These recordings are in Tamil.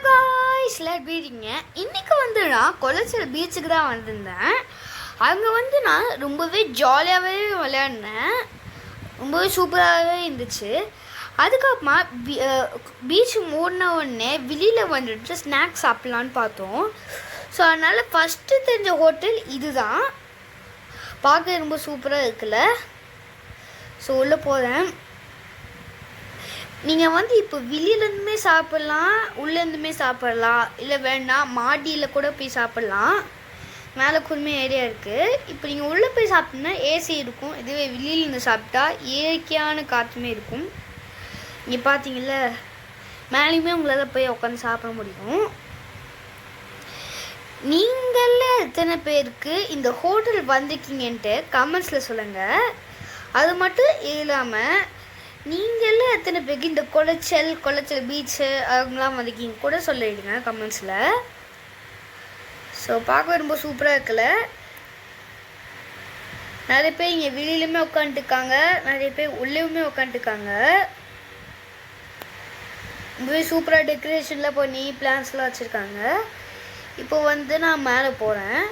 காய்ஸ் எப்படி இருக்கீங்க? இன்றைக்கி வந்து நான் கொளச்சல் பீச்சுக்கு தான் வந்திருந்தேன். அங்கே வந்து நான் ரொம்பவே ஜாலியாகவே விளையாடினேன். ரொம்பவே சூப்பராகவே இருந்துச்சு. அதுக்கப்புறமா பீச் மூடின உடனே வெளியில் வந்துட்டு ஸ்நாக்ஸ் சாப்பிட்லான்னு பார்த்தோம். ஸோ அதனால் ஃபஸ்ட்டு தெரிஞ்ச ஹோட்டல் இது தான். பார்க்க ரொம்ப சூப்பராக இருக்குல்ல. ஸோ உள்ளே போகிறேன். நீங்கள் வந்து இப்போ வெளியிலேருந்துமே சாப்பிட்லாம், உள்ளேருந்துமே சாப்பிட்லாம், இல்லை வேணாம் மாடியில் கூட போய் சாப்பிட்லாம். மேலே குறுமே ஏரியா இருக்குது. இப்போ நீங்கள் உள்ளே போய் சாப்பிட்டீங்கன்னா ஏசி இருக்கும். இதுவே வெளியிலேருந்து சாப்பிட்டா இயற்கையான காற்றுமே இருக்கும். இங்கே பார்த்தீங்கள மேலேயுமே உங்களால் போய் உட்காந்து சாப்பிட முடியும். நீங்கள எத்தனை பேருக்கு இந்த ஹோட்டல் வந்திருக்கீங்கன்ட்டு கமெண்ட்ஸில் சொல்லுங்கள். அது மட்டும் இல்லாமல் நீங்களே எத்தனை பேருக்கு இந்த கொளச்சல் பீச்சு அவங்களாம் வந்திருக்கீங்க கூட சொல்லிடுங்க கமெண்ட்ஸில். ஸோ பார்க்க ரொம்ப சூப்பராக இருக்குல்ல. நிறைய பேர் இங்கே வெளியிலுமே உட்காந்துட்டுருக்காங்க, நிறைய பேர் உள்ளேயுமே உட்காந்துட்டுருக்காங்க. ரொம்பவே சூப்பராக டெக்கரேஷன்லாம் பண்ணி பிளான்ஸ்லாம் வச்சுருக்காங்க. இப்போ வந்து நான் மேலே போகிறேன்.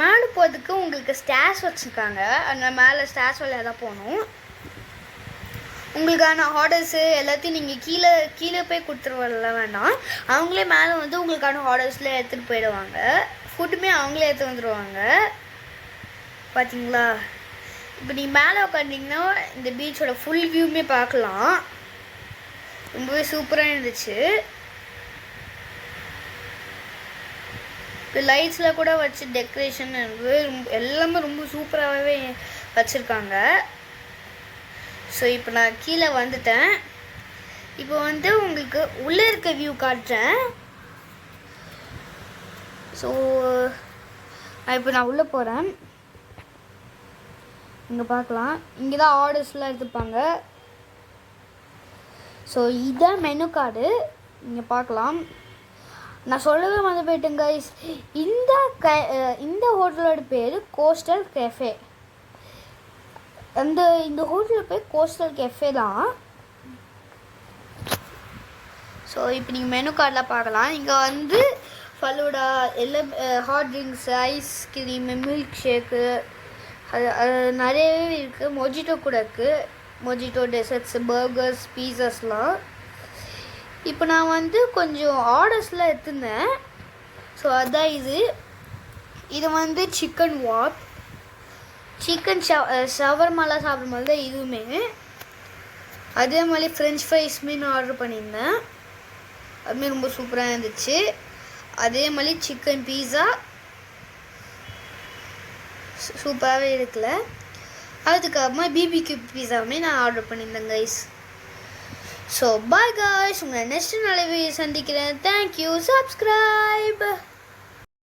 மேலே போகிறதுக்கு உங்களுக்கு ஸ்டேர்ஸ் வச்சுருக்காங்க. அந்த மேலே ஸ்டேர்ஸ் வழியாக தான் போகணும். உங்களுக்கான ஆர்டர்ஸு எல்லாத்தையும் நீங்கள் கீழே போய் கொடுத்துட்டு வரல வேண்டாம். அவங்களே மேலே வந்து உங்களுக்கான ஆர்டர்ஸில் எடுத்துகிட்டு போயிடுவாங்க. ஃபுட்டுமே அவங்களே எடுத்து வந்துடுவாங்க. பார்த்தீங்களா? இப்போ நீங்கள் மேலே உட்காந்திங்கன்னா இந்த பீச்சோட ஃபுல் வியூமே பார்க்கலாம். ரொம்பவே சூப்பராக இருந்துச்சு. இப்போ லைட்ஸில் கூட வச்சு டெக்கரேஷன் எல்லாமே ரொம்ப சூப்பராகவே வச்சுருக்காங்க. ஸோ இப்போ நான் கீழே வந்துட்டேன். இப்போ வந்து உங்களுக்கு உள்ளே இருக்க வியூ காட்டுறேன். ஸோ இப்போ நான் உள்ளே போகிறேன். இங்கே பார்க்கலாம். இங்கே தான் ஆர்டர்ஸ்லாம் எடுத்துப்பாங்க. ஸோ இதுதான் மெனு கார்டு. இங்கே பார்க்கலாம். நான் சொல்லவே வந்து போயிட்டேன் கைஸ். இந்த ஹோட்டலோட பேர் கோஸ்டல் கெஃபே. இந்த ஹோட்டலில் போய் கோஸ்டல் கெஃபே தான். ஸோ இப்போ நீங்கள் மெனு கார்டெலாம் பார்க்கலாம். இங்கே வந்து ஃபலூடா எல்லாம் hot drinks, ice cream, milkshake அது நிறையவே இருக்குது. மொஜிட்டோ கூட இருக்குது. மொஜிட்டோ, டெசர்ட்ஸு, பர்கர்ஸ், பீஸாஸ்லாம். இப்போ நான் வந்து கொஞ்சம் ஆர்டர்ஸ்லாம் எடுத்துருந்தேன். ஸோ அதுதான் இது வந்து சிக்கன் வாப், சிக்கன் ஷவர்மாலாம் சாப்பிடும் போது தான் இதுவுமே. அதே மாதிரி ஃப்ரெஞ்ச் ஃப்ரைஸ்மே நான் ஆர்டர் பண்ணியிருந்தேன். அதுமாரி ரொம்ப சூப்பராக இருந்துச்சு. அதே மாதிரி சிக்கன் பீஸா சூப்பராகவே இருக்குல்ல. அதுக்கப்புறமா பிபிக்யூ பீஸாவுமே நான் ஆர்டர் பண்ணியிருந்தேன் கைஸ். ஸோ பாய் காய்ஸ், உங்களை நெக்ஸ்ட் நல்ல வீடியோ சந்திக்கிறேன். தேங்க்யூ. சப்ஸ்கிரைப்.